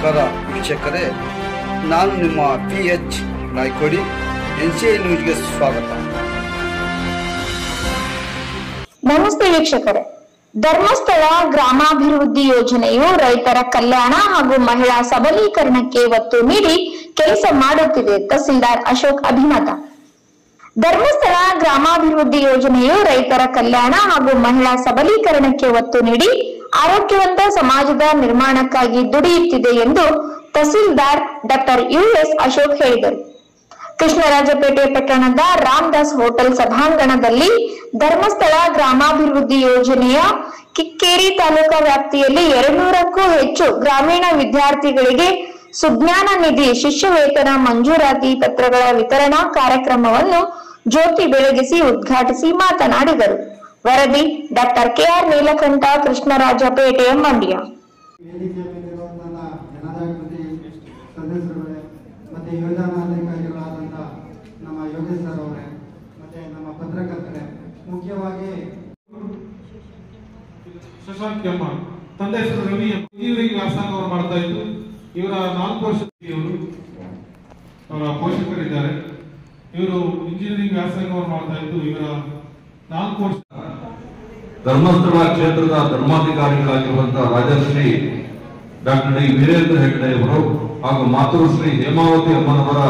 ನಮಸ್ಕಾರ ವೀಕ್ಷಕರೇ, ನಾನು ನಿಮ್ಮ PH ನಾಯ್ಕೋಡಿ. NCI ನ್ಯೂಸ್ಗೆ ಸ್ವಾಗತ. ನಮಸ್ತೆ ವೀಕ್ಷಕರೇ, ಧರ್ಮಸ್ಥಳ ಗ್ರಾಮಾಭಿವೃದ್ಧಿ ಯೋಜನೆಯು ರೈತರ ಕಲ್ಯಾಣ ಹಾಗೂ ಮಹಿಳಾ ಸಬಲೀಕರಣಕ್ಕೆ ಒತ್ತು ನೀಡಿ ಕೆಲಸ ಮಾಡುತ್ತಿದೆ. ತಹಸೀಲ್ದಾರ್ ಅಶೋಕ್ ಅಭಿಮತ. ಧರ್ಮಸ್ಥಳ ಗ್ರಾಮಾಭಿವೃದ್ಧಿ ಯೋಜನೆಯು ರೈತರ ಕಲ್ಯಾಣ ಹಾಗೂ ಮಹಿಳಾ ಸಬಲೀಕರಣಕ್ಕೆ ಒತ್ತು ನೀಡಿ ಆರೋಗ್ಯವಂತ ಸಮಾಜದ ನಿರ್ಮಾಣಕ್ಕಾಗಿ ದುಡಿಯುತ್ತಿದೆ ಎಂದು ತಹಸೀಲ್ದಾರ್ ಡಾಕ್ಟರ್ US ಅಶೋಕ್ ಹೇಳಿದರು. ಕೃಷ್ಣರಾಜಪೇಟೆ ಪಟ್ಟಣದ ರಾಮದಾಸ್ ಹೋಟೆಲ್ ಸಭಾಂಗಣದಲ್ಲಿ ಧರ್ಮಸ್ಥಳ ಗ್ರಾಮಾಭಿವೃದ್ಧಿ ಯೋಜನೆಯ ಕಿಕ್ಕೇರಿ ತಾಲೂಕಾ ವ್ಯಾಪ್ತಿಯಲ್ಲಿ 200ಕ್ಕೂ ಹೆಚ್ಚು ಗ್ರಾಮೀಣ ವಿದ್ಯಾರ್ಥಿಗಳಿಗೆ ಸುಜ್ಞಾನ ನಿಧಿ ಶಿಷ್ಯ ವೇತನ ಮಂಜೂರಾತಿ ಪತ್ರಗಳ ವಿತರಣಾ ಕಾರ್ಯಕ್ರಮವನ್ನು ಜ್ಯೋತಿ ಬೆಳಗಿಸಿ ಉದ್ಘಾಟಿಸಿ ಮಾತನಾಡಿದರು. ವರದಿ ಡಾಕ್ಟರ್ KR ನೀಲಕಂಠ, ಕೃಷ್ಣರಾಜಪೇಟೆ, ಮಂಡ್ಯ. ಮತ್ತೆ ಯೋಜನಾಧಿಕಾರಿಗಳಾದಂಥ ನಮ್ಮ ಯೋಗೇಶ್ ಸರ್ ಅವರೇ, ಮತ್ತೆ ನಮ್ಮ ಪತ್ರಕರ್ತರೆ, ಮುಖ್ಯವಾಗಿ ಶಶಾಂಕ್ ಎಮ್ಮ, ತಂದೆ ಹೆಸರು ರವಿ, ಇಂಜಿನಿಯರಿಂಗ್ ವ್ಯಾಸಂಗವನ್ನು ಮಾಡ್ತಾ ಇದ್ದು ಇವರ 4 ವರ್ಷದವರು ಅವರ ಪೋಷಕರಿದ್ದಾರೆ. ಇವರು ಇಂಜಿನಿಯರಿಂಗ್ ವ್ಯಾಸಂಗವನ್ನು ಮಾಡ್ತಾ ಇದ್ದು ಇವರ 4 ವರ್ಷ. ಧರ್ಮಸ್ಥಳ ಕ್ಷೇತ್ರದ ಧರ್ಮಾಧಿಕಾರಿಗಳಾಗಿರುವಂತಹ ರಾಜಶ್ರೀ ಡಾಕ್ಟರ್ ಡಿ ವೀರೇಂದ್ರ ಹೆಗ್ಡೆ ಅವರು ಹಾಗೂ ಮಾತೃಶ್ರೀ ಹೇಮಾವತಿ ಅಮ್ಮನವರ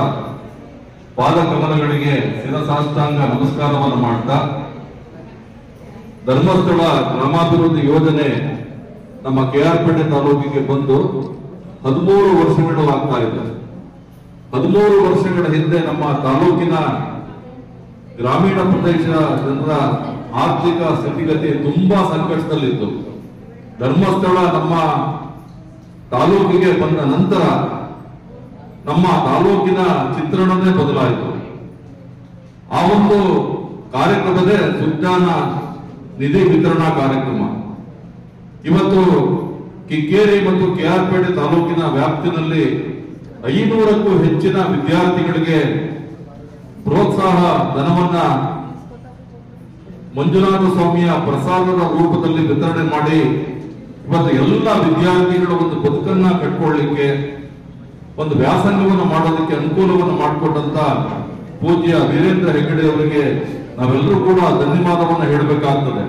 ಪಾದಕಮಲಗಳಿಗೆ ಶಿರಸಾಷ್ಟಾಂಗ ನಮಸ್ಕಾರವನ್ನು ಮಾಡ್ತಾ, ಧರ್ಮಸ್ಥಳ ಗ್ರಾಮಾಭಿವೃದ್ಧಿ ಯೋಜನೆ ನಮ್ಮ KR ತಾಲೂಕಿಗೆ ಬಂದು 13 ವರ್ಷಗಳು ಆಗ್ತಾ ಇದೆ. 13 ವರ್ಷಗಳ ಹಿಂದೆ ನಮ್ಮ ತಾಲೂಕಿನ ಗ್ರಾಮೀಣ ಪ್ರದೇಶ ಜನರ ಆರ್ಥಿಕ ಸ್ಥಿತಿಗತಿ ತುಂಬಾ ಸಂಕಷ್ಟದಲ್ಲಿತ್ತು. ಧರ್ಮಸ್ಥಳ ನಮ್ಮ ತಾಲೂಕಿಗೆ ಬಂದ ನಂತರ ನಮ್ಮ ತಾಲೂಕಿನ ಚಿತ್ರಣನೇ ಬದಲಾಯಿತು. ಆ ಒಂದು ಕಾರ್ಯಕ್ರಮದೇ ಸುಜ್ಞಾನ ನಿಧಿ ವಿತರಣಾ ಕಾರ್ಯಕ್ರಮ. ಇವತ್ತು ಕಿಕ್ಕೇರಿ ಮತ್ತು KR ತಾಲೂಕಿನ ವ್ಯಾಪ್ತಿನಲ್ಲಿ 500ಕ್ಕೂ ಹೆಚ್ಚಿನ ವಿದ್ಯಾರ್ಥಿಗಳಿಗೆ ಪ್ರೋತ್ಸಾಹ ಧನವನ್ನ ಮಂಜುನಾಥ ಸ್ವಾಮಿಯ ಪ್ರಸಾದದ ರೂಪದಲ್ಲಿ ವಿತರಣೆ ಮಾಡಿ ಇವತ್ತು ಎಲ್ಲ ವಿದ್ಯಾರ್ಥಿಗಳ ಒಂದು ಬದುಕನ್ನ ಕಟ್ಕೊಳ್ಳಿಕ್ಕೆ, ಒಂದು ವ್ಯಾಸಂಗವನ್ನು ಮಾಡೋದಕ್ಕೆ ಅನುಕೂಲವನ್ನು ಮಾಡಿಕೊಟ್ಟಂತ ಪೂಜ್ಯ ವೀರೇಂದ್ರ ಹೆಗ್ಗಡೆ ಅವರಿಗೆ ನಾವೆಲ್ಲರೂ ಕೂಡ ಧನ್ಯವಾದವನ್ನು ಹೇಳಬೇಕಾಗ್ತದೆ.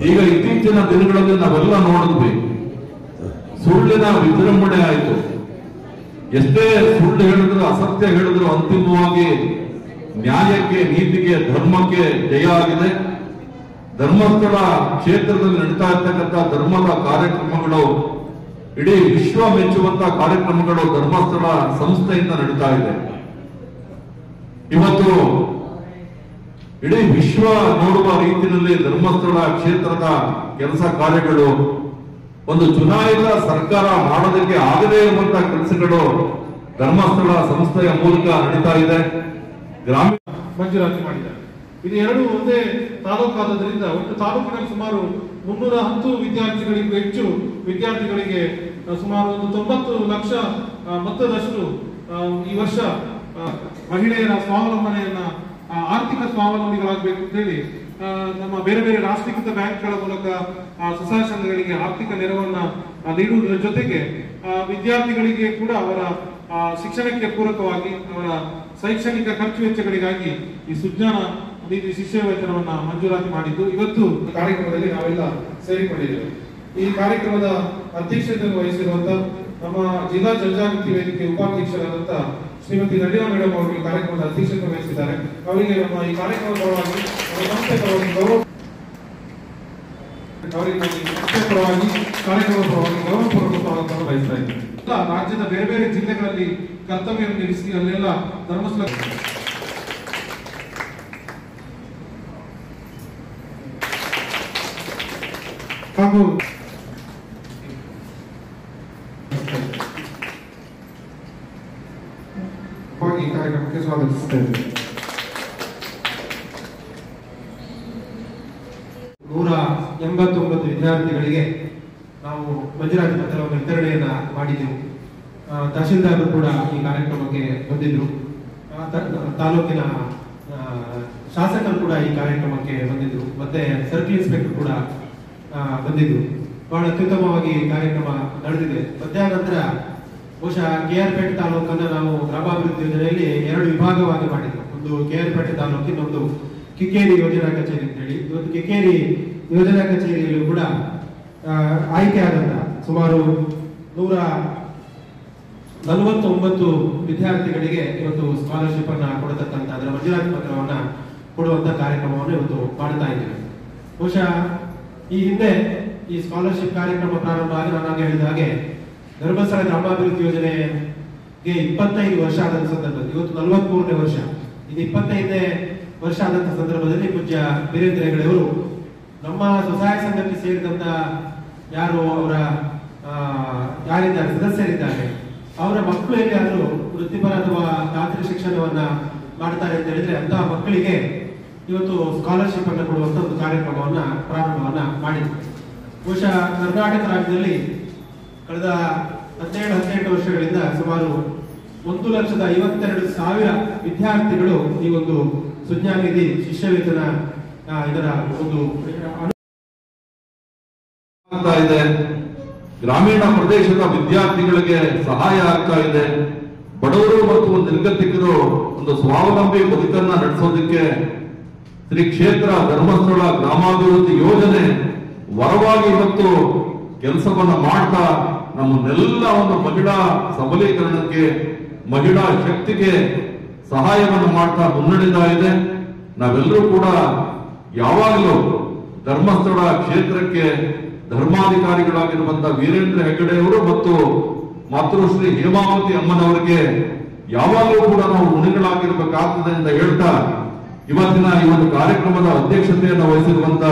ಈಗ ಇತ್ತೀಚಿನ ದಿನಗಳಲ್ಲಿ ನಾವೆಲ್ಲ ನೋಡಿದ್ವಿ, ಸುಳ್ಳಿನ ವಿಜೃಂಭಣೆ ಆಯಿತು. ಎಷ್ಟೇ ಸುಳ್ಳು ಹೇಳಿದ್ರು, ಅಸತ್ಯ ಹೇಳಿದ್ರು, ಅಂತಿಮವಾಗಿ ನ್ಯಾಯಕ್ಕೆ, ನೀತಿಗೆ, ಧರ್ಮಕ್ಕೆ ಜಯ ಆಗಿದೆ. ಧರ್ಮಸ್ಥಳ ಕ್ಷೇತ್ರದಲ್ಲಿ ನಡೀತಾ ಇರ್ತಕ್ಕಂಥ ಧರ್ಮದ ಕಾರ್ಯಕ್ರಮಗಳು, ಇಡೀ ವಿಶ್ವ ಮೆಚ್ಚುವಂತಹ ಕಾರ್ಯಕ್ರಮಗಳು ಧರ್ಮಸ್ಥಳ ಸಂಸ್ಥೆಯಿಂದ ನಡೀತಾ ಇದೆ. ಇವತ್ತು ಇಡೀ ವಿಶ್ವ ನೋಡುವ ರೀತಿಯಲ್ಲಿ ಧರ್ಮಸ್ಥಳ ಕ್ಷೇತ್ರದ ಕೆಲಸ ಕಾರ್ಯಗಳು, ಒಂದು ಚುನಾಯಿತ ಸರ್ಕಾರ ಮಾಡೋದಕ್ಕೆ ಆಗದೇ ಇರುವಂತಹ ಕೆಲಸಗಳು ಧರ್ಮಸ್ಥಳ ಸಂಸ್ಥೆಯ ಮೂಲಕ ನಡೀತಾ ಇದೆ. ಗ್ರಾಮೀಣ ಮಂಜೂರಾತಿ ಮಾಡಿದ್ದಾರೆ. ಇದು ಎರಡು ಒಂದೇ ತಾಲೂಕಾದ್ದರಿಂದ ಒಟ್ಟು ತಾಲೂಕಿನಲ್ಲಿ ಸುಮಾರು 310 ವಿದ್ಯಾರ್ಥಿಗಳಿಗೂ ಹೆಚ್ಚು ವಿದ್ಯಾರ್ಥಿಗಳಿಗೆ ಸುಮಾರು 90 ಲಕ್ಷ ಮೊತ್ತದಷ್ಟು ಈ ವರ್ಷ ಮಹಿಳೆಯರ ಸ್ವಾವಲಂಬನೆಯನ್ನ, ಆರ್ಥಿಕ ಸ್ವಾವಲಂಬಿಗಳಾಗಬೇಕು ಅಂತ ಹೇಳಿ ನಮ್ಮ ಬೇರೆ ಬೇರೆ ರಾಷ್ಟ್ರೀಕೃತ ಬ್ಯಾಂಕ್ಗಳ ಮೂಲಕ ಸ್ವಸಹಾಯ ಸಂಘಗಳಿಗೆ ಆರ್ಥಿಕ ನೆರವನ್ನ ನೀಡುವುದರ ಜೊತೆಗೆ ವಿದ್ಯಾರ್ಥಿಗಳಿಗೆ ಕೂಡ ಅವರ ಶಿಕ್ಷಣಕ್ಕೆ ಪೂರಕವಾಗಿ ಅವರ ಶೈಕ್ಷಣಿಕ ಖರ್ಚು ವೆಚ್ಚಗಳಿಗಾಗಿ ಈ ಸುಜ್ಞಾನ ನಿಧಿ ಶಿಷ್ಯ ವೇತನವನ್ನ ಮಂಜೂರಾತಿ ಮಾಡಿದ್ದು ಇವತ್ತು ಕಾರ್ಯಕ್ರಮದಲ್ಲಿ ನಾವೆಲ್ಲ ಸೇರಿಕೊಂಡಿದ್ದೇವೆ. ಈ ಕಾರ್ಯಕ್ರಮದ ಅಧ್ಯಕ್ಷತೆಯನ್ನು ವಹಿಸಿರುವಂತಹ ನಮ್ಮ ಜಿಲ್ಲಾ ಜನಜಾಗೃತಿ ವೇದಿಕೆ ಉಪಾಧ್ಯಕ್ಷರಾದಂತ ಶ್ರೀಮತಿ ನಳಿನಾ ಮೇಡಮ್ ಅವರು ಈ ಕಾರ್ಯಕ್ರಮದ ಅಧ್ಯಕ್ಷತೆ ವಹಿಸಿದ್ದಾರೆ. ಅವರಿಗೆ ನಮ್ಮ ಈ ಕಾರ್ಯಕ್ರಮದ ಪರವಾಗಿ, ಸಂಸ್ಥೆ ಪರವಾಗಿ ಕಾರ್ಯಕ್ರಮದ ಪರವಾಗಿ ಗೌರವಪೂರ್ವಕ ಸ್ವಾಗತವನ್ನು ಬಯಸ್ತಾ ಇದ್ದೇವೆ. ರಾಜ್ಯದ ಬೇರೆ ಬೇರೆ ಜಿಲ್ಲೆಗಳಲ್ಲಿ ಕರ್ತವ್ಯವನ್ನು ನಿರ್ವಹಿಸಿ ಅಲ್ಲೆಲ್ಲ ಧರ್ಮಸ್ಥಳ ಹಾಗೂ ಈ ಕಾರ್ಯಕ್ರಮಕ್ಕೆ ಸ್ವಾಗತಿಸುತ್ತೇವೆ. 189 ವಿದ್ಯಾರ್ಥಿಗಳಿಗೆ ನಾವು ಮಂಜೂರಾತಿ ಪತ್ರವನ್ನು ವಿತರಣೆಯನ್ನ ಮಾಡಿದ್ದೆವು. ತಹಶೀಲ್ದಾರರು ಕೂಡ ಈ ಕಾರ್ಯಕ್ರಮಕ್ಕೆ ಬಂದಿದ್ರು. ತಾಲೂಕಿನ ಶಾಸಕರು ಕೂಡ ಈ ಕಾರ್ಯಕ್ರಮಕ್ಕೆ ಬಂದಿದ್ರು. ಮತ್ತೆ ಸರ್ಕಲ್ ಇನ್ಸ್ಪೆಕ್ಟರ್ ಕೂಡ ಬಂದಿದ್ರು. ಬಹಳ ಅತ್ಯುತ್ತಮವಾಗಿ ಕಾರ್ಯಕ್ರಮ ನಡೆದಿದೆ. ಮಧ್ಯಾಹ್ನಂತರ ಬಹುಶಃ KR ಪೇಟೆ ತಾಲೂಕನ್ನು ನಾವು ಗ್ರಾಮಾಭಿವೃದ್ಧಿ ಯೋಜನೆಯಲ್ಲಿ 2 ವಿಭಾಗವಾಗಿ ಮಾಡಿದ್ವಿ. ಒಂದು KR ಪೇಟೆ ತಾಲೂಕು, ಇನ್ನೊಂದು ಕಿಕ್ಕೇರಿ ಯೋಜನಾ ಕಚೇರಿ ಅಂತ ಹೇಳಿ. ಇವತ್ತು ಕಿಕ್ಕೇರಿ ಯೋಜನಾ ಕಚೇರಿಯಲ್ಲೂ ಕೂಡ ಆಯ್ಕೆಯಾದಂತಹ ಸುಮಾರು 149 ವಿದ್ಯಾರ್ಥಿಗಳಿಗೆ ಇವತ್ತು ಸ್ಕಾಲರ್ಶಿಪ್ ಅನ್ನ ಕೊಡತಕ್ಕಂತ ಅದರ ಮಂಜೂರಾತಿ ಪತ್ರವನ್ನ ಕೊಡುವಂತ ಕಾರ್ಯಕ್ರಮವನ್ನು ಇವತ್ತು ಮಾಡ್ತಾ ಇದ್ದೇವೆ. ಬಹುಶಃ ಈ ಹಿಂದೆ ಈ ಸ್ಕಾಲರ್ಶಿಪ್ ಕಾರ್ಯಕ್ರಮ ಪ್ರಾರಂಭ ಆಗಿ ನಾನು ಹೇಳಿದ ಹಾಗೆ ಧರ್ಮಸ್ಥಳ ಗ್ರಾಮಾಭಿವೃದ್ಧಿ ಯೋಜನೆಗೆ 25 ವರ್ಷ ಆದಂತ ಸಂದರ್ಭದಲ್ಲಿ, ಇವತ್ತು 43ನೇ ವರ್ಷ, ಇದು 25ನೇ ವರ್ಷ ಆದಂತ ಸಂದರ್ಭದಲ್ಲಿ ಪೂಜ್ಯ ವೀರೇಂದ್ರ ಹೆಗಡೆಯವರು ನಮ್ಮ ಸ್ವಸಹಾಯ ಸಂಘಕ್ಕೆ ಸೇರಿದಂತ ಯಾರು ಅವರ ಯಾರಿದ್ದಾರೆ ಸದಸ್ಯರಿದ್ದಾರೆ ಅವರ ಮಕ್ಕಳು ಹೇಗಾದ್ರೂ ವೃತ್ತಿಪರ ಅಥವಾ ತಾಂತ್ರಿಕ ಶಿಕ್ಷಣವನ್ನ ಮಾಡ್ತಾರೆ ಅಂತ ಹೇಳಿದ್ರೆ ಅಂತಹ ಮಕ್ಕಳಿಗೆ ಇವತ್ತು ಸ್ಕಾಲರ್ಶಿಪ್ ಅನ್ನು ಕೊಡುವಂತ ಒಂದು ಕಾರ್ಯಕ್ರಮವನ್ನ ಪ್ರಾರಂಭವನ್ನ ಮಾಡಿದ್ವಿ. ಬಹುಶಃ ಕರ್ನಾಟಕ ರಾಜ್ಯದಲ್ಲಿ ಕಳೆದ 17-18 ವರ್ಷಗಳಿಂದ ಸುಮಾರು 1,52,000 ವಿದ್ಯಾರ್ಥಿಗಳು ಈ ಒಂದು ಸುಜ್ಞಾನಿಧಿ ಶಿಷ್ಯವೇತನ ಇದರ ಒಂದು ಇದೆ. ಗ್ರಾಮೀಣ ಪ್ರದೇಶದ ವಿದ್ಯಾರ್ಥಿಗಳಿಗೆ ಸಹಾಯ ಆಗ್ತಾ ಇದೆ. ಬಡವರು ಮತ್ತು ನಿರ್ಗತಿಕರು ಒಂದು ಸ್ವಾವಲಂಬಿ ಬದುಕನ್ನ ನಡೆಸೋದಕ್ಕೆ ಶ್ರೀ ಕ್ಷೇತ್ರ ಧರ್ಮಸ್ಥಳ ಗ್ರಾಮಾಭಿವೃದ್ಧಿ ಯೋಜನೆ ವರವಾಗಿ ಇವತ್ತು ಕೆಲಸವನ್ನ ಮಾಡ್ತಾ ನಮ್ಮನ್ನೆಲ್ಲ ಒಂದು ಮಹಿಳಾ ಸಬಲೀಕರಣಕ್ಕೆ, ಮಹಿಳಾ ಶಕ್ತಿಗೆ ಸಹಾಯವನ್ನು ಮಾಡ್ತಾ ಮುನ್ನಡೆತಾ ಇದೆ. ನಾವೆಲ್ಲರೂ ಕೂಡ ಯಾವಾಗಲೂ ಧರ್ಮಸ್ಥಳ ಕ್ಷೇತ್ರಕ್ಕೆ ಧರ್ಮಾಧಿಕಾರಿಗಳಾಗಿರುವಂತಹ ವೀರೇಂದ್ರ ಹೆಗಡೆಯವರು ಮತ್ತು ಮಾತೃಶ್ರೀ ಹೇಮಾವತಿ ಅಮ್ಮನವರಿಗೆ ಯಾವಾಗಲೂ ಕೂಡ ನಾವು ಋಣಿಗಳಾಗಿರ್ಬೇಕಾಗ್ತದೆ ಅಂತ ಹೇಳ್ತಾ ಇವತ್ತಿನ ಈ ಒಂದು ಕಾರ್ಯಕ್ರಮದ ಅಧ್ಯಕ್ಷತೆಯನ್ನು ವಹಿಸಿರುವಂತ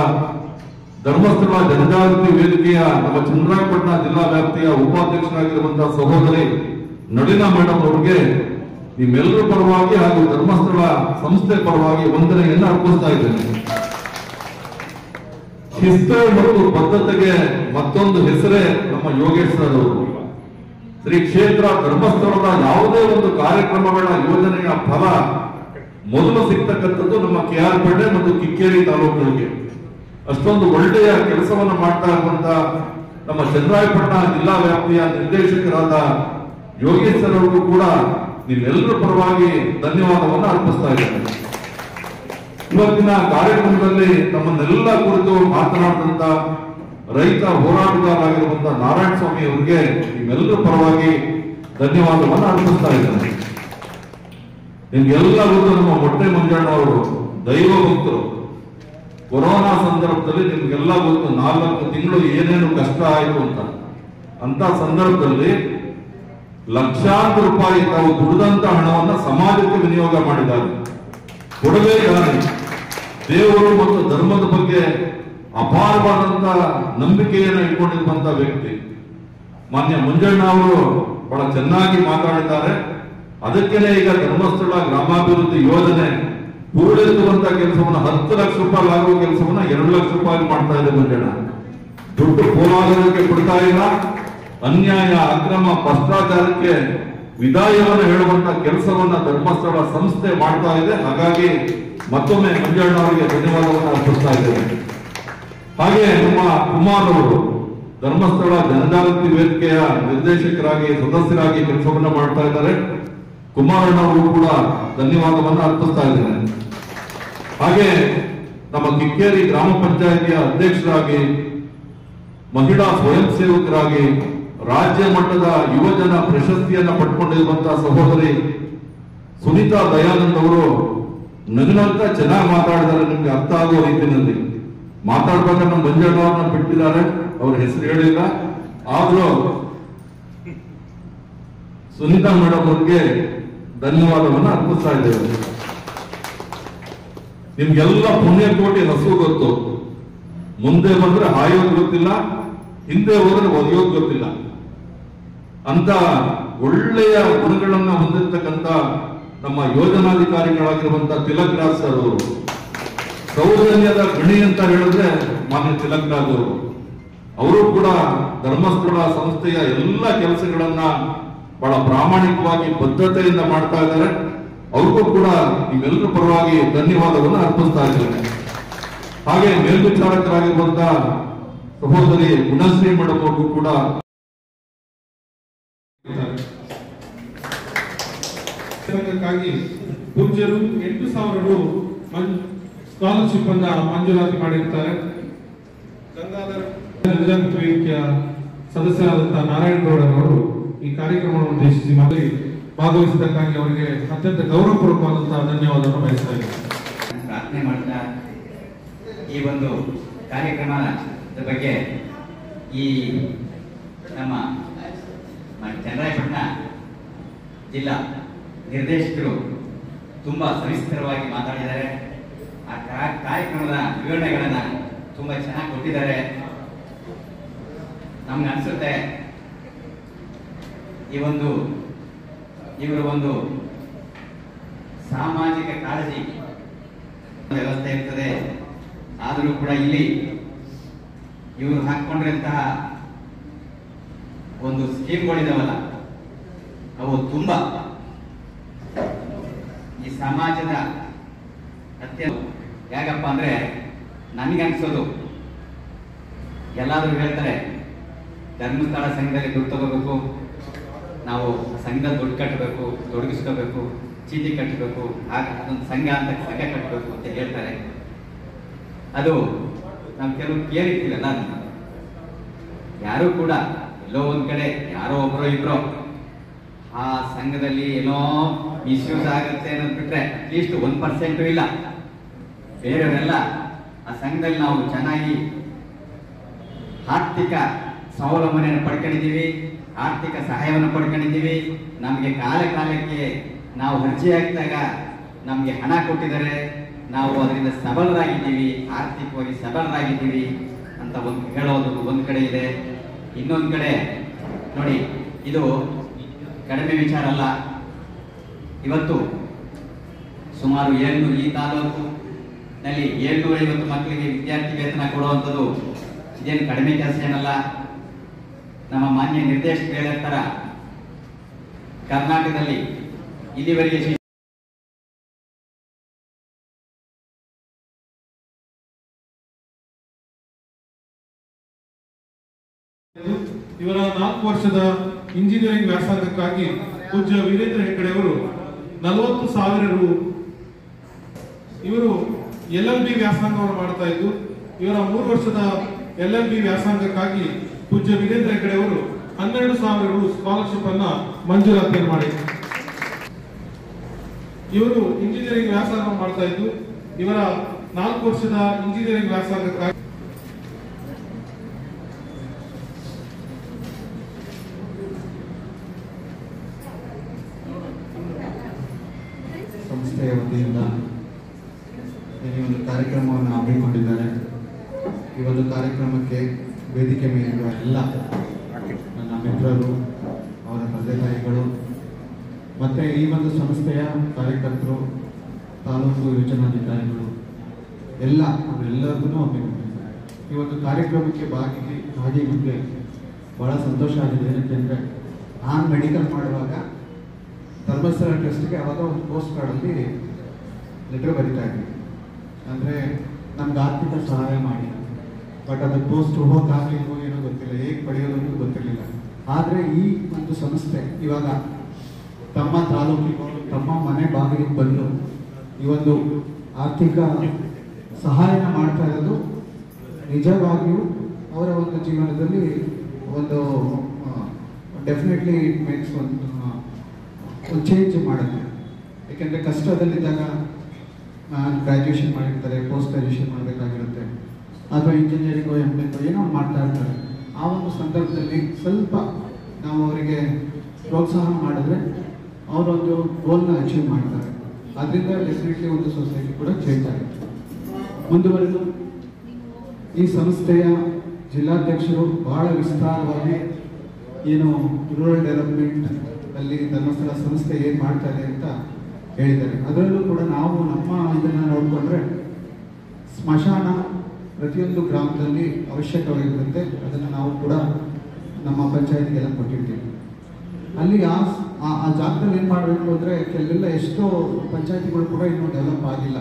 ಧರ್ಮಸ್ಥಳ ಜನಜಾಗೃತಿ ವೇದಿಕೆಯ ನಮ್ಮ ಚನ್ನರಾಯಪಟ್ಟಣ ಜಿಲ್ಲಾ ವ್ಯಾಪ್ತಿಯ ಉಪಾಧ್ಯಕ್ಷರಾಗಿರುವಂತಹ ಸಹೋದರಿ ನಳಿನಾ ಮೇಡಮ್ ಅವರಿಗೆ ನಿಮ್ಮೆಲ್ಲರ ಪರವಾಗಿ ಹಾಗೂ ಧರ್ಮಸ್ಥಳ ಸಂಸ್ಥೆ ಪರವಾಗಿ ವಂದನೆಯನ್ನು ಅರ್ಪಿಸ್ತಾ ಇದ್ದೇನೆ. ಶಿಸ್ತು ಮತ್ತು ಬದ್ಧತೆಗೆ ಮತ್ತೊಂದು ಹೆಸರೇ ನಮ್ಮ ಯೋಗೇಶ್ ಸರ್ ಅವರು. ಶ್ರೀ ಕ್ಷೇತ್ರ ಧರ್ಮಸ್ಥಳದ ಯಾವುದೇ ಒಂದು ಕಾರ್ಯಕ್ರಮಗಳ ಯೋಜನೆಯ ಫಲ ಮೊದಲು ಸಿಗ್ತಕ್ಕಂಥದ್ದು ನಮ್ಮ KR ಪೇಟೆ ಮತ್ತು ಕಿಕ್ಕೇರಿ ತಾಲೂಕುಗಳಿಗೆ. ಅಷ್ಟೊಂದು ಒಳ್ಳೆಯ ಕೆಲಸವನ್ನು ಮಾಡ್ತಾ ಇರುವಂತ ನಮ್ಮ ಚನ್ನರಾಯಪಟ್ಟಣ ಜಿಲ್ಲಾ ವ್ಯಾಪ್ತಿಯ ನಿರ್ದೇಶಕರಾದ ಯೋಗೇಶ್ ಸರ್ ಅವರಿಗೂ ಕೂಡ ನಿಮ್ಮೆಲ್ಲರ ಪರವಾಗಿ ಧನ್ಯವಾದವನ್ನು ಅರ್ಪಿಸ್ತಾ ಇದ್ದೇನೆ. ಇವತ್ತಿನ ಕಾರ್ಯಕ್ರಮದಲ್ಲಿ ನಮ್ಮನ್ನೆಲ್ಲ ಕುರಿತು ಮಾತನಾಡಿದಂತ ರೈತ ಹೋರಾಟಗಾರರಾಗಿರುವಂತಹ ನಾರಾಯಣ ಸ್ವಾಮಿ ಅವರಿಗೆ ನಿಮ್ಮೆಲ್ಲರ ಪರವಾಗಿ ಧನ್ಯವಾದವನ್ನು ಅರ್ಪಿಸ್ತಾ ಇದ್ದೇನೆ. ನಿಮ್ಗೆಲ್ಲ ಗೊತ್ತು, ನಮ್ಮ ಮೊಟ್ಟೆ ಮಂಜಣ್ಣ ಅವರು ದೈವ ಭಕ್ತರು. ಕೊರೋನಾ ಸಂದರ್ಭದಲ್ಲಿ ನಿಮ್ಗೆಲ್ಲ ಗೊತ್ತು 4 ತಿಂಗಳು ಏನೇನು ಕಷ್ಟ ಆಯಿತು ಅಂತ ಸಂದರ್ಭದಲ್ಲಿ ಲಕ್ಷಾಂತರ ರೂಪಾಯಿ ತಾವು ದುಡಿದಂತ ಹಣವನ್ನ ಸಮಾಜಕ್ಕೆ ವಿನಿಯೋಗ ಮಾಡಿದ್ದಾರೆ. ಕೊಡಬೇಕಾದ್ರೆ ದೇವರು ಮತ್ತು ಧರ್ಮದ ಬಗ್ಗೆ ಅಪಾರವಾದಂತ ನಂಬಿಕೆಯನ್ನು ಇಟ್ಕೊಂಡಿರುವಂತ ವ್ಯಕ್ತಿ ಮಾನ್ಯ ಮಂಜಣ್ಣ ಅವರು ಬಹಳ ಚೆನ್ನಾಗಿ ಮಾತಾಡಿದ್ದಾರೆ. ಅದಕ್ಕೇನೆ ಈಗ ಧರ್ಮಸ್ಥಳ ಗ್ರಾಮಾಭಿವೃದ್ಧಿ ಯೋಜನೆ ಪೂರೈಸುವಂತ ಕೆಲಸವನ್ನ 10 ಲಕ್ಷ ರೂಪಾಯಿ ಆಗುವ ಕೆಲಸವನ್ನ 2 ಲಕ್ಷ ರೂಪಾಯಿ ಮಾಡ್ತಾ ಇದೆ ಮಂಜಣ್ಣ. ದುಡ್ಡು ಪೋಲಾಗೋದಕ್ಕೆ ಬಿಡ್ತಾ ಇಲ್ಲ. ಅನ್ಯಾಯ, ಅಕ್ರಮ, ಭ್ರಷ್ಟಾಚಾರಕ್ಕೆ ವಿದಾಯವನ್ನು ಹೇಳುವಂತ ಕೆಲಸವನ್ನ ಧರ್ಮಸ್ಥಳ ಸಂಸ್ಥೆ ಮಾಡ್ತಾ ಇದೆ. ಹಾಗಾಗಿ ಮತ್ತೊಮ್ಮೆ ಮಂಜಣ್ಣ ಅವರಿಗೆ ಧನ್ಯವಾದವನ್ನು ಅರ್ಪಿಸ್ತಾ ಇದ್ದೇವೆ. ಹಾಗೆ ನಮ್ಮ ಕುಮಾರ್ ಅವರು ಧರ್ಮಸ್ಥಳ ಜನಜಾಗೃತಿ ವೇದಿಕೆಯ ನಿರ್ದೇಶಕರಾಗಿ, ಸದಸ್ಯರಾಗಿ ಕೆಲಸವನ್ನ ಮಾಡ್ತಾ ಇದ್ದಾರೆ. ಕುಮಾರಣ್ಣ ಅವರು ಕೂಡ ಧನ್ಯವಾದವನ್ನು ಅರ್ಪಿಸ್ತಾ ಇದ್ದೇನೆ. ಹಾಗೆ ನಮ್ಮ ಕಿಕ್ಕೇರಿ ಗ್ರಾಮ ಪಂಚಾಯಿತಿಯ ಅಧ್ಯಕ್ಷರಾಗಿ, ಮಹಿಳಾ ಸ್ವಯಂ ಸೇವಕರಾಗಿ, ರಾಜ್ಯ ಮಟ್ಟದ ಯುವಜನ ಪ್ರಶಸ್ತಿಯನ್ನ ಪಡ್ಕೊಂಡಿರುವಂತಹ ಸಹೋದರಿ ಸುನೀತಾ ದಯಾನಂದ್ ಅವರು ನಗುನಂತ ಚೆನ್ನಾಗಿ ಮಾತಾಡಿದ್ದಾರೆ. ನಿಮ್ಗೆ ಅರ್ಥ ಆಗುವ ರೀತಿಯಲ್ಲಿ ಮಾತಾಡ್ಬೇಕಾದ್ರೆ ನಮ್ಮ ಮಂಜಣ್ಣ ಅವ್ರನ್ನ ಬಿಟ್ಟಿದ್ದಾರೆ, ಅವ್ರ ಹೆಸರು ಹೇಳಿಲ್ಲ. ಆದ್ರೂ ಸುನೀತಾ ಮೇಡಮ್ ಅವ್ರಿಗೆ ಧನ್ಯವಾದವನ್ನು ಅರ್ಪಿಸ್ತಾ ಇದ್ದೇವೆ. ನಿಮ್ಗೆಲ್ಲ ಪುಣ್ಯಕೋಟಿ ಹಸು ಗೊತ್ತು. ಮುಂದೆ ಬಂದ್ರೆ ಹಾಯೋದು ಗೊತ್ತಿಲ್ಲ, ಹಿಂದೆ ಹೋದ್ರೆ ಒದೆಯೋದು ಗೊತ್ತಿಲ್ಲ. ಅಂತ ಒಳ್ಳೆಯ ಗುಣಗಳನ್ನ ಹೊಂದಿರತಕ್ಕಂತ ನಮ್ಮ ಯೋಜನಾಧಿಕಾರಿಗಳಾಗಿರುವಂತಹ ತಿಲಕ್ ರಾಜ್ ಸರ್ ಅವರು, ಸೌಜನ್ಯದ ಗಣಿ ಅಂತ ಹೇಳಿದ್ರೆ ಮಾನ್ಯ ತಿಲಕ್ ರಾಜ್ ಅವರು ಕೂಡ ಧರ್ಮಸ್ಥಳ ಸಂಸ್ಥೆಯ ಎಲ್ಲ ಕೆಲಸಗಳನ್ನ ಬಹಳ ಪ್ರಾಮಾಣಿಕವಾಗಿ ಬದ್ಧತೆಯಿಂದ ಮಾಡ್ತಾ ಇದ್ದಾರೆ. ಅವ್ರಿಗೂ ಕೂಡ ನೀವೆಲ್ಲರ ಪರವಾಗಿ ಧನ್ಯವಾದವನ್ನು ಅರ್ಪಿಸ್ತಾ ಇದ್ದೇನೆ. ಹಾಗೆ ಮೇಲ್ವಿಚಾರಕರಾಗಿರುವಂತಹ ಸಹೋದರಿ ಗುಣಶ್ರೀ ಮೇಡಮ್ ಅವ್ರಿಗೂ ಕೂಡ ಕ್ಕಾಗಿ ಪೂಜ್ಯರು 8,000 ರು ಸ್ಕಾಲರ್ಶಿಪ್ ಅನ್ನ ಮಂಜೂರಾತಿ ಮಾಡಿರ್ತಾರೆ. ಗಂಗಾಧರ ನಿಜಾಂಕ ವೇದಿಕೆಯ ಸದಸ್ಯರಾದಂತಹ ನಾರಾಯಣಗೌಡ ಅವರು ಈ ಕಾರ್ಯಕ್ರಮವನ್ನು ಉದ್ದೇಶಿಸಿ ಭಾಗವಹಿಸಿದ್ದಕ್ಕಾಗಿ ಅವರಿಗೆ ಅತ್ಯಂತ ಗೌರವಪೂರ್ವಕವಾದಂತಹ ಧನ್ಯವಾದವನ್ನು ಬಯಸ್ತಾ ಇದ್ದೇನೆ. ಪ್ರಾರ್ಥನೆ ಮಾಡ್ತಾ ಈ ಒಂದು ಕಾರ್ಯಕ್ರಮದ ಬಗ್ಗೆ ಈ ನಮ್ಮ ಚನ್ನರಾಯಪಟ್ಟಣ ಜಿಲ್ಲಾ ನಿರ್ದೇಶಕರು ತುಂಬಾ ಸವಿಸ್ತರವಾಗಿ ಮಾತಾಡಿದ್ದಾರೆ. ಆ ಕಾರ್ಯಕ್ರಮದ ವಿವರಣೆಗಳನ್ನ ತುಂಬಾ ಚೆನ್ನಾಗಿ ಕೊಟ್ಟಿದ್ದಾರೆ. ನಮ್ಗೆ ಅನ್ಸುತ್ತೆ ಇವರ ಒಂದು ಸಾಮಾಜಿಕ ಕಾಳಜಿ ವ್ಯವಸ್ಥೆ ಇರ್ತದೆ. ಆದರೂ ಕೂಡ ಇಲ್ಲಿ ಇವರು ಹಾಕೊಂಡಿರುವಂತಹ ಒಂದು ಸ್ಕೀಮ್ಗಳಿದಾವಲ್ಲ, ಅವು ತುಂಬಾ ಈ ಸಮಾಜದ ಯಾಕಪ್ಪ ಅಂದ್ರೆ ನನಗನ್ಸೋದು ಎಲ್ಲಾದ್ರೂ ಹೇಳ್ತಾರೆ ಧರ್ಮಸ್ಥಳ ಸಂಘದಲ್ಲಿ ದುಡ್ಡು ತಗೋಬೇಕು, ನಾವು ಸಂಘದಲ್ಲಿ ದುಡ್ಡು ಕಟ್ಟಬೇಕು, ತೊಡಗಿಸ್ಕೋಬೇಕು, ಚೀಟಿ ಕಟ್ಟಬೇಕು, ಆಗ ಅದೊಂದು ಸಂಘ ಕಟ್ಟಬೇಕು ಅಂತ ಹೇಳ್ತಾರೆ. ಅದು ನಾವು ಕೆಲವು ಕೇಳಿರ್ತೀವಲ್ಲ, ಯಾರು ಕೂಡ ಎಲ್ಲೋ ಒಂದ್ ಕಡೆ ಯಾರೋ ಒಬ್ರೋ ಇಬ್ರೋ ಆ ಸಂಘದಲ್ಲಿ ಏನೋ ಮಿಸ್ಯೂಸ್ ಆಗುತ್ತೆ ಅನ್ನೋದು ಬಿಟ್ರೆ ಅಟ್ಲೀಸ್ಟ್ 1% ಇಲ್ಲ. ಬೇರೆಯವರೆಲ್ಲ ಆ ಸಂಘದಲ್ಲಿ ನಾವು ಚೆನ್ನಾಗಿ ಆರ್ಥಿಕ ಸ್ವಾವಲಂಬನೆಯನ್ನು ಪಡ್ಕೊಂಡಿದ್ದೀವಿ, ಆರ್ಥಿಕ ಸಹಾಯವನ್ನು ಪಡ್ಕೊಂಡಿದ್ದೀವಿ. ನಮಗೆ ಕಾಲಕ್ಕೆ ನಾವು ಅರ್ಜಿ ಹಾಕಿದಾಗ ನಮಗೆ ಹಣ ಕೊಟ್ಟಿದ್ದಾರೆ, ನಾವು ಅದರಿಂದ ಸಬಲರಾಗಿದ್ದೀವಿ, ಆರ್ಥಿಕವಾಗಿ ಸಬಲರಾಗಿದ್ದೀವಿ ಅಂತ ಹೇಳೋದು ಒಂದು ಕಡೆ ಇದೆ. ಇನ್ನೊಂದು ಕಡೆ ನೋಡಿ, ಇದು ಕಡಿಮೆ ವಿಚಾರ ಅಲ್ಲ. ಇವತ್ತು ಸುಮಾರು ಈ ತಾಲೂಕಿನಲ್ಲಿ 750 ಮಕ್ಕಳಿಗೆ ವಿದ್ಯಾರ್ಥಿ ವೇತನ ಕೊಡುವಂಥದ್ದು ಇದೇನು ಕಡಿಮೆ ಕೆಲಸ ಏನಲ್ಲ. ನಮ್ಮ ಮಾನ್ಯ ನಿರ್ದೇಶಕರು ಹೇಳಿರ್ತಾರ, ಕರ್ನಾಟಕದಲ್ಲಿ ಇಲ್ಲಿವರೆಗೆ ಇವರ 4 ವರ್ಷದ ಇಂಜಿನಿಯರಿಂಗ್ ವ್ಯಾಸಂಗಕ್ಕಾಗಿ ಪೂಜ್ಯ ವೀರೇಂದ್ರ ಹೆಗ್ಗಡೆ ಅವರು 40,000 ರು. ಇವರು LLB ವ್ಯಾಸಂಗವನ್ನು ಮಾಡ್ತಾ ಇದ್ದು, ಇವರ 3 ವರ್ಷದ LLB ವ್ಯಾಸಂಗಕ್ಕಾಗಿ ಪೂಜ್ಯ ವೀರೇಂದ್ರ ಹೆಗ್ಗಡೆ ಅವರು 12,000 ರು ಸ್ಕಾಲರ್ಶಿಪ್ ಅನ್ನ ಮಂಜೂರಾತಿ ಮಾಡಿದರು. ಇವರು ಇಂಜಿನಿಯರಿಂಗ್ ವ್ಯಾಸಂಗ ಮಾಡ್ತಾ ಇದ್ದು, ಇವರ 4 ವರ್ಷದ ಇಂಜಿನಿಯರಿಂಗ್ ವ್ಯಾಸಂಗಕ್ಕಾಗಿ ಸಂಸ್ಥೆಯ ವತಿಯಿಂದ ಈ ಒಂದು ಕಾರ್ಯಕ್ರಮವನ್ನು ಹಮ್ಮಿಕೊಂಡಿದ್ದಾರೆ. ಈ ಒಂದು ಕಾರ್ಯಕ್ರಮಕ್ಕೆ ವೇದಿಕೆ ಮೇಲಿರುವ ಎಲ್ಲ ನನ್ನ ಮಿತ್ರರು, ಅವರ ತಂದೆ ತಾಯಿಗಳು ಮತ್ತು ಈ ಒಂದು ಸಂಸ್ಥೆಯ ಕಾರ್ಯಕರ್ತರು, ತಾಲೂಕು ಯೋಜನಾಧಿಕಾರಿಗಳು ಅವರೆಲ್ಲರಿಗೂ ಹಮ್ಮಿಕೊಂಡಿದ್ದಾರೆ. ಈ ಒಂದು ಕಾರ್ಯಕ್ರಮಕ್ಕೆ ಭಾಗಿ ನಮಗೆ ಭಾಳ ಸಂತೋಷ ಆಗಿದೆ. ಏನಂತಂದರೆ, ನಾನು ಮೆಡಿಕಲ್ ಮಾಡುವಾಗ ಧರ್ಮಸ್ಥಳ ಟ್ರಸ್ಟ್ಗೆ ಅವಾಗ ಒಂದು ಪೋಸ್ಟ್ ಕಾರ್ಡಲ್ಲಿ ಲೆಟರ್ ಬರಿತಾ ಇದ್ವಿ, ಅಂದರೆ ನಮ್ಗೆ ಆರ್ಥಿಕ ಸಹಾಯ ಮಾಡಿ. ಬಟ್ ಅದು ಪೋಸ್ಟ್ ಹೋಗೋಕ್ಕಾಗಲಿಲ್ವೋ ಏನೋ ಗೊತ್ತಿಲ್ಲ, ಹೇಗೆ ಪಡೆಯೋದು ಅಂತ ಗೊತ್ತಿರಲಿಲ್ಲ. ಆದರೆ ಈ ಒಂದು ಸಂಸ್ಥೆ ಇವಾಗ ತಮ್ಮ ತಾಲೂಕಿಗೂ ತಮ್ಮ ಮನೆ ಬಾಗಿಲಿಗೆ ಬಂದು ಈ ಒಂದು ಆರ್ಥಿಕ ಸಹಾಯನ ಮಾಡ್ತಾ ಇರೋದು ನಿಜವಾಗಿಯೂ ಅವರ ಒಂದು ಜೀವನದಲ್ಲಿ ಒಂದು ಡೆಫಿನೆಟ್ಲಿ ಇಟ್ ಮೇಕ್ಸ್ ಒಂದು ಚೇಂಜ್ ಮಾಡುತ್ತೆ. ಏಕೆಂದರೆ ಕಷ್ಟದಲ್ಲಿದ್ದಾಗ ಗ್ರ್ಯಾಜುಯೇಷನ್ ಮಾಡಿರ್ತಾರೆ, ಪೋಸ್ಟ್ ಗ್ರ್ಯಾಜುಯೇಷನ್ ಮಾಡಬೇಕಾಗಿರುತ್ತೆ, ಅಥವಾ ಇಂಜಿನಿಯರಿಂಗೋ MTech ಏನೋ ಮಾಡ್ತಾ ಇರ್ತಾರೆ. ಆ ಒಂದು ಸಂದರ್ಭದಲ್ಲಿ ಸ್ವಲ್ಪ ನಾವು ಅವರಿಗೆ ಪ್ರೋತ್ಸಾಹ ಮಾಡಿದ್ರೆ ಅವರೊಂದು ಗೋಲ್ನ ಅಚೀವ್ ಮಾಡ್ತಾರೆ. ಅದರಿಂದ ಡೆಫಿನೆಟ್ಲಿ ಒಂದು ಸೊಸೈಟಿ ಕೂಡ ಚೇಂಜ್ ಆಗುತ್ತೆ. ಮುಂದುವರೆದು ಈ ಸಂಸ್ಥೆಯ ಜಿಲ್ಲಾಧ್ಯಕ್ಷರು ಬಹಳ ವಿಸ್ತಾರವಾಗಿ ಏನು ರೂರಲ್ ಡೆವಲಪ್ಮೆಂಟ್ ಅಲ್ಲಿ ಧರ್ಮಸ್ಥಳ ಸಂಸ್ಥೆ ಏನು ಮಾಡ್ತಾ ಇದೆ ಅಂತ ಹೇಳಿದ್ದಾರೆ. ಅದರಲ್ಲೂ ಕೂಡ ನಾವು ನಮ್ಮ ಇದನ್ನು ನೋಡಿಕೊಂಡ್ರೆ ಸ್ಮಶಾನ ಪ್ರತಿಯೊಂದು ಗ್ರಾಮದಲ್ಲಿ ಅವಶ್ಯಕವಾಗಿರುತ್ತೆ. ಅದನ್ನು ನಾವು ಕೂಡ ನಮ್ಮ ಪಂಚಾಯತಿಗೆಲ್ಲ ಕೊಟ್ಟಿರ್ತೀವಿ. ಅಲ್ಲಿ ಆ ಜಾಗದಲ್ಲಿ ಏನು ಮಾಡಬೇಕು ಅಂದರೆ, ಕೆಲವೆಲ್ಲ ಎಷ್ಟೋ ಪಂಚಾಯತಿಗಳು ಕೂಡ ಇನ್ನೂ ಡೆವಲಪ್ ಆಗಿಲ್ಲ.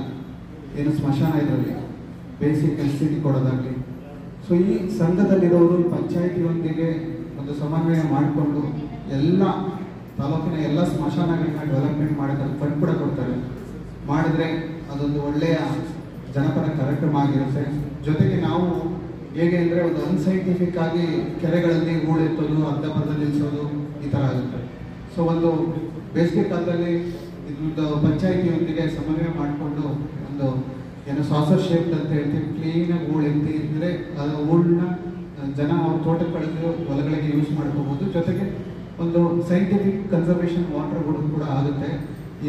ಏನು ಸ್ಮಶಾನ ಇದರಲ್ಲಿ ಬೇಸಿಕ್ ನೆಸಿಟಿ ಕೊಡೋದಾಗಲಿ. ಸೊ ಸೊ ಈ ಸಂಘದಲ್ಲಿರೋರು ಪಂಚಾಯಿತಿಯೊಂದಿಗೆ ಒಂದು ಸಮನ್ವಯ ಮಾಡಿಕೊಂಡು ಎಲ್ಲ ತಾಲೂಕಿನ ಎಲ್ಲ ಸ್ಮಶಾನಗಳನ್ನ ಡೆವಲಪ್ಮೆಂಟ್ ಮಾಡಿದ್ರೆ ಫಂಡ್ ಕೂಡ ಕೊಡ್ತಾರೆ. ಮಾಡಿದ್ರೆ ಅದೊಂದು ಒಳ್ಳೆಯ ಜನಪದ ಕಾರ್ಯಕ್ರಮ ಆಗಿರುತ್ತೆ. ಜೊತೆಗೆ ನಾವು ಹೇಗೆ ಅಂದರೆ ಒಂದು ಅನ್ಸೈಂಟಿಫಿಕ್ ಆಗಿ ಕೆರೆಗಳಲ್ಲಿ ಹೂಳೆತ್ತೋದು, ಅರ್ಧಬರ್ಧ ನಿಲ್ಲಿಸೋದು ಈ ಥರ ಆಗುತ್ತೆ. ಸೊ ಒಂದು ಬೇಸಿಗೆ ಕಾಲದಲ್ಲಿ ಇದೊಂದು ಪಂಚಾಯಿತಿಯೊಂದಿಗೆ ಸಮನ್ವಯ ಮಾಡಿಕೊಂಡು ಒಂದು ಏನೋ ಸಾಸರ್ ಶೇಪ್ ಅಂತ ಹೇಳ್ತೀವಿ, ಕ್ಲೀನಾಗಿ ಹೂಳೆತ್ತಿ ಅಂದರೆ ಅದು ಹೂಳನ್ನ ಜನ ಅವ್ರ ತೋಟಗಳಿಗೆ ಹೊಲಗಳಿಗೆ ಯೂಸ್ ಮಾಡ್ಕೋಬೋದು. ಜೊತೆಗೆ ಒಂದು ಸೈಂಟಿಫಿಕ್ ಕನ್ಸರ್ವೇಷನ್ ವಾಟರ್ ಕೂಡ ಆಗುತ್ತೆ.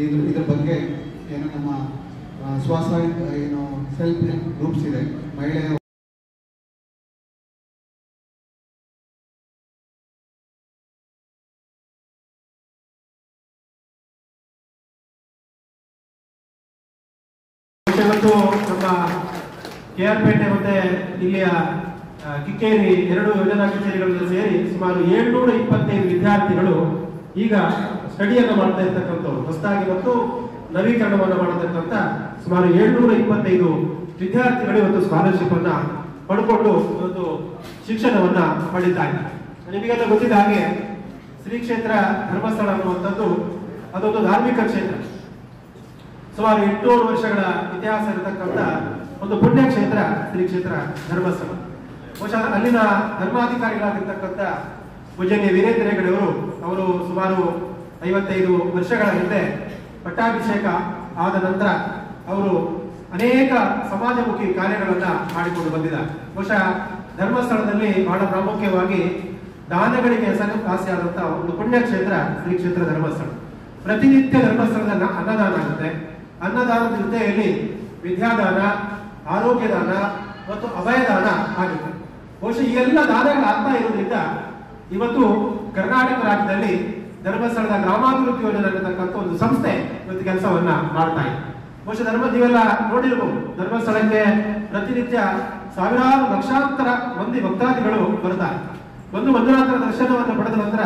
ಇದ್ರ ಬಗ್ಗೆ ಏನು ನಮ್ಮ ಸ್ವಸಹಾಯ ಏನು ಸೆಲ್ಫ್ ಹೆಲ್ಪ್ ಗ್ರೂಪ್ಸ್ ಇದೆ, ಮಹಿಳೆಯರು ಇವತ್ತು ನಮ್ಮ KR ಪೇಟೆ ಮತ್ತೆ ಇಲ್ಲಿಯ ಕಿಕ್ಕೇರಿ ಎರಡು ಯೋಜನಾ ಕಚೇರಿಗಳಲ್ಲಿ ಸೇರಿ ಸುಮಾರು 725 ವಿದ್ಯಾರ್ಥಿಗಳು ಈಗ ಸ್ಟಡಿಯನ್ನು ಮಾಡ್ತಾ ಇರ್ತಕ್ಕಂಥವ್ರು, ಹೊಸದಾಗಿ ಮತ್ತು ನವೀಕರಣವನ್ನು ಮಾಡತಕ್ಕಂಥ ಸುಮಾರು 725 ವಿದ್ಯಾರ್ಥಿಗಳು ಇವತ್ತು ಸ್ಕಾಲರ್ಶಿಪ್ ಅನ್ನ ಪಡ್ಕೊಂಡು ಇವತ್ತು ಶಿಕ್ಷಣವನ್ನ ಪಡಿತಾ ಇದ್ದಾರೆ. ನಿಮಗೆಲ್ಲ ಗೊತ್ತಿದ್ದ ಹಾಗೆ ಶ್ರೀ ಕ್ಷೇತ್ರ ಧರ್ಮಸ್ಥಳ ಅನ್ನುವಂಥದ್ದು ಅದೊಂದು ಧಾರ್ಮಿಕ ಕ್ಷೇತ್ರ. ಸುಮಾರು 800 ವರ್ಷಗಳ ಇತಿಹಾಸ ಇರತಕ್ಕಂಥ ಒಂದು ಪುಣ್ಯ ಕ್ಷೇತ್ರ ಶ್ರೀ ಕ್ಷೇತ್ರ ಧರ್ಮಸ್ಥಳ. ಬಹುಶಃ ಅಲ್ಲಿನ ಧರ್ಮಾಧಿಕಾರಿಗಳಾಗಿರ್ತಕ್ಕಂಥ ಪೂಜ್ಯನ್ಯ ವೀರೇಂದ್ರ ಹೆಗಡೆಯವರು ಅವರು ಸುಮಾರು 55 ವರ್ಷಗಳ ಹಿಂದೆ ಪಟ್ಟಾಭಿಷೇಕ ಆದ ನಂತರ ಅವರು ಅನೇಕ ಸಮಾಜಮುಖಿ ಕಾರ್ಯಗಳನ್ನ ಮಾಡಿಕೊಂಡು ಬಂದಿದ್ದಾರೆ. ಬಹುಶಃ ಧರ್ಮಸ್ಥಳದಲ್ಲಿ ಬಹಳ ಪ್ರಾಮುಖ್ಯವಾಗಿ ದಾನಗಳಿಗೆ ಹೆಸರುವಾಸಿಯಾದಂತಹ ಒಂದು ಪುಣ್ಯ ಕ್ಷೇತ್ರ ಶ್ರೀ ಕ್ಷೇತ್ರ ಧರ್ಮಸ್ಥಳ. ಪ್ರತಿನಿತ್ಯ ಧರ್ಮಸ್ಥಳದ ಅನ್ನದಾನ ಆಗುತ್ತೆ. ಅನ್ನದಾನದ ಜೊತೆಯಲ್ಲಿ ವಿದ್ಯಾದಾನ, ಆರೋಗ್ಯದಾನ ಮತ್ತು ಅಭಯದಾನ ಆಗುತ್ತೆ. ಬಹುಶಃ ಈ ಎಲ್ಲ ದಾನಗಳು ಆಗ್ತಾ ಇರೋದ್ರಿಂದ ಇವತ್ತು ಕರ್ನಾಟಕ ರಾಜ್ಯದಲ್ಲಿ ಧರ್ಮಸ್ಥಳದ ಗ್ರಾಮಾಭಿವೃದ್ಧಿ ಯೋಜನೆ ಅನ್ನತಕ್ಕಂಥ ಒಂದು ಸಂಸ್ಥೆ ಇವತ್ತು ಕೆಲಸವನ್ನ ಮಾಡ್ತಾ ಇದೆ. ಬಹುಶಃ ನೀವೆಲ್ಲ ನೋಡಿರ್ಬೋದು, ಧರ್ಮಸ್ಥಳಕ್ಕೆ ಪ್ರತಿನಿತ್ಯ ಸಾವಿರಾರು ಲಕ್ಷಾಂತರ ಮಂದಿ ಭಕ್ತಾದಿಗಳು ಬರ್ತಾರೆ. ಒಂದು ಮಂಜುನಾಥನ ದರ್ಶನವನ್ನು ಪಡೆದ ನಂತರ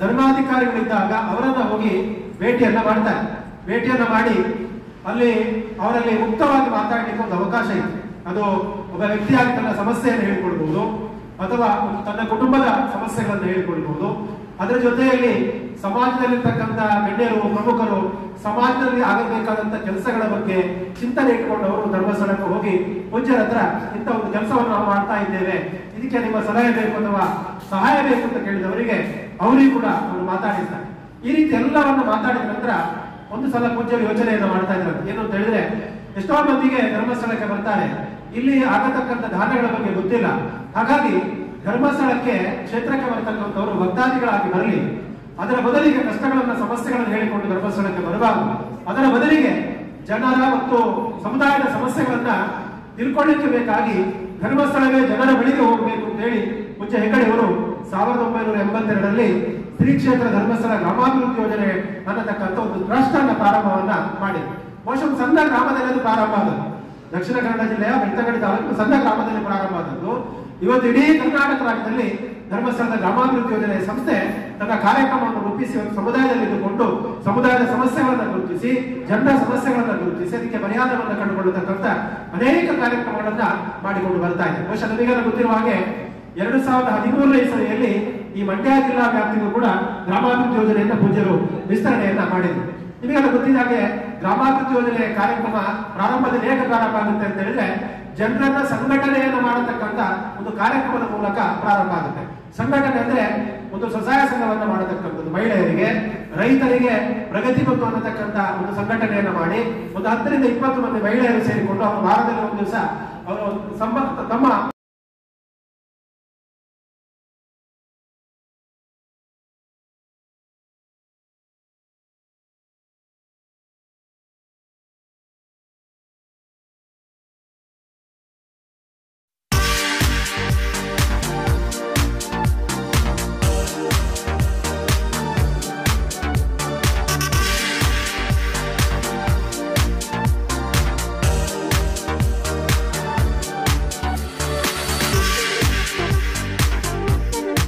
ಧರ್ಮಾಧಿಕಾರಿಗಳಿದ್ದಾಗ ಅವರನ್ನ ಹೋಗಿ ಭೇಟಿಯನ್ನ ಮಾಡ್ತಾರೆ. ಭೇಟಿಯನ್ನ ಮಾಡಿ ಅಲ್ಲಿ ಅವರಲ್ಲಿ ಮುಕ್ತವಾಗಿ ಮಾತಾಡಲಿಕ್ಕೆ ಒಂದು ಅವಕಾಶ ಇದೆ. ಅದು ಒಬ್ಬ ವ್ಯಕ್ತಿಯಾಗಿ ತನ್ನ ಸಮಸ್ಯೆಯನ್ನು ಹೇಳಿಕೊಳ್ಬಹುದು ಅಥವಾ ತನ್ನ ಕುಟುಂಬದ ಸಮಸ್ಯೆಗಳನ್ನು ಹೇಳಿಕೊಳ್ಬಹುದು. ಅದರ ಜೊತೆಯಲ್ಲಿ ಸಮಾಜದಲ್ಲಿರ್ತಕ್ಕಂಥ ಗಣ್ಯರು, ಪ್ರಮುಖರು ಸಮಾಜದಲ್ಲಿ ಆಗಬೇಕಾದಂತ ಕೆಲಸಗಳ ಬಗ್ಗೆ ಚಿಂತನೆ ಇಟ್ಕೊಂಡು ಅವರು ಧರ್ಮಸ್ಥಳಕ್ಕೆ ಹೋಗಿ ಪೂಜ್ಯರ ಹತ್ರ ಇಂಥ ಒಂದು ಕೆಲಸವನ್ನು ನಾವು ಮಾಡ್ತಾ ಇದ್ದೇವೆ, ಇದಕ್ಕೆ ನಿಮ್ಮ ಸಲಹೆ ಬೇಕು ಅಥವಾ ಸಹಾಯ ಬೇಕು ಅಂತ ಕೇಳಿದವರಿಗೆ ಅವರಿಗೂ ಕೂಡ ಅವರು ಮಾತಾಡಿರ್ತಾರೆ. ಈ ರೀತಿ ಎಲ್ಲವನ್ನು ಮಾತಾಡಿದ ನಂತರ ಒಂದು ಸಲ ಪೂಜ್ಯರು ಯೋಚನೆಯನ್ನು ಮಾಡ್ತಾ ಇದ್ದಾರೆ. ಏನು ಅಂತ ಹೇಳಿದ್ರೆ, ಎಷ್ಟೋ ಮಂದಿಗೆ ಧರ್ಮಸ್ಥಳಕ್ಕೆ ಬರ್ತಾರೆ, ಇಲ್ಲಿ ಆಗತಕ್ಕಂಥ ದಾನಗಳ ಬಗ್ಗೆ ಗೊತ್ತಿಲ್ಲ. ಹಾಗಾಗಿ ಧರ್ಮಸ್ಥಳಕ್ಕೆ ಕ್ಷೇತ್ರಕ್ಕೆ ಬರ್ತಕ್ಕಂಥವರು ಭಕ್ತಾದಿಗಳಾಗಿ ಬರಲಿ, ಅದರ ಬದಲಿಗೆ ಕಷ್ಟಗಳನ್ನ ಸಮಸ್ಯೆಗಳನ್ನು ಹೇಳಿಕೊಂಡು ಧರ್ಮಸ್ಥಳಕ್ಕೆ ಬರಬಾರದು. ಅದರ ಬದಲಿಗೆ ಜನರ ಮತ್ತು ಸಮುದಾಯದ ಸಮಸ್ಯೆಗಳನ್ನ ತಿಳ್ಕೊಳ್ಳಿಕ್ಕೆ ಬೇಕಾಗಿ ಧರ್ಮಸ್ಥಳವೇ ಜನರ ಬಳಿಗೆ ಹೋಗಬೇಕು ಅಂತ ಹೇಳಿ ಪೂಜ್ಯ ಹೆಗಡೆಯವರು 1982ರಲ್ಲಿ ಶ್ರೀ ಕ್ಷೇತ್ರ ಧರ್ಮಸ್ಥಳ ಗ್ರಾಮಾಭಿವೃದ್ಧಿ ಯೋಜನೆ ಅನ್ನತಕ್ಕಂಥ ಒಂದು ಟ್ರಸ್ಟ್ ಅನ್ನ ಪ್ರಾರಂಭವನ್ನ ಮಾಡಿದ್ರು. ಬಹುಶಃ ಸಣ್ಣ ಗ್ರಾಮದಲ್ಲಿ ಪ್ರಾರಂಭ ಆದದ್ದು, ದಕ್ಷಿಣ ಕನ್ನಡ ಜಿಲ್ಲೆಯ ಬೆಳ್ತಂಗಡಿ ತಾಲೂಕು ಸಣ್ಣ ಗ್ರಾಮದಲ್ಲಿ ಪ್ರಾರಂಭ ಆದದ್ದು. ಇವತ್ತು ಇಡೀ ಕರ್ನಾಟಕ ರಾಜ್ಯದಲ್ಲಿ ಧರ್ಮಸ್ಥಳದ ಗ್ರಾಮಾಭಿವೃದ್ಧಿ ಯೋಜನೆ ಸಂಸ್ಥೆ ತನ್ನ ಕಾರ್ಯಕ್ರಮವನ್ನು ರೂಪಿಸಿ ಸಮುದಾಯದಲ್ಲಿ ಇದ್ದುಕೊಂಡು ಸಮುದಾಯದ ಸಮಸ್ಯೆಗಳನ್ನು ಗುರುತಿಸಿ, ಜನರ ಸಮಸ್ಯೆಗಳನ್ನು ಗುರುತಿಸಿ ಅದಕ್ಕೆ ಪರಿಹಾರವನ್ನು ಕಂಡುಕೊಳ್ಳತಕ್ಕಂಥ ಅನೇಕ ಕಾರ್ಯಕ್ರಮಗಳನ್ನ ಮಾಡಿಕೊಂಡು ಬರ್ತಾ ಇದೆ. ಬಹುಶಃ ನಮಗೆಲ್ಲ ಗೊತ್ತಿರುವ ಹಾಗೆ 2013ನೇ ಇಸವಿಯಲ್ಲಿ ಈ ಮಂಡ್ಯ ಜಿಲ್ಲಾ ವ್ಯಾಪ್ತಿಗೂ ಕೂಡ ಗ್ರಾಮಾಭಿವೃದ್ಧಿ ಯೋಜನೆಯನ್ನ ಪೂಜ್ಯರು ವಿಸ್ತರಣೆಯನ್ನ ಮಾಡಿದ್ರು. ನಿಮಗೆಲ್ಲ ಗೊತ್ತಿದ್ದ ಹಾಗೆ ಗ್ರಾಮಾಭಿವೃದ್ಧಿ ಯೋಜನೆ ಕಾರ್ಯಕ್ರಮ ಪ್ರಾರಂಭದಲ್ಲಿ ಹೇಗೆ ಪ್ರಾರಂಭ ಆಗುತ್ತೆ ಅಂತ ಹೇಳಿದ್ರೆ, ಜನರನ್ನ ಸಂಘಟನೆಯನ್ನು ಮಾಡತಕ್ಕಂಥ ಒಂದು ಕಾರ್ಯಕ್ರಮದ ಮೂಲಕ ಪ್ರಾರಂಭ ಆಗುತ್ತೆ. ಸಂಘಟನೆ ಅಂದ್ರೆ ಒಂದು ಸ್ವಸಹಾಯ ಸಂಘವನ್ನ ಮಾಡತಕ್ಕಂಥದ್ದು, ಮಹಿಳೆಯರಿಗೆ, ರೈತರಿಗೆ ಪ್ರಗತಿ ಬಂಧು ಅನ್ನತಕ್ಕಂಥ ಒಂದು ಸಂಘಟನೆಯನ್ನ ಮಾಡಿ ಒಂದು 10ರಿಂದ 20 ಮಂದಿ ಮಹಿಳೆಯರು ಸೇರಿಕೊಂಡು ಅವರು ವಾರದಲ್ಲಿ ಒಂದು ದಿವಸ ಅವರು ತಮ್ಮ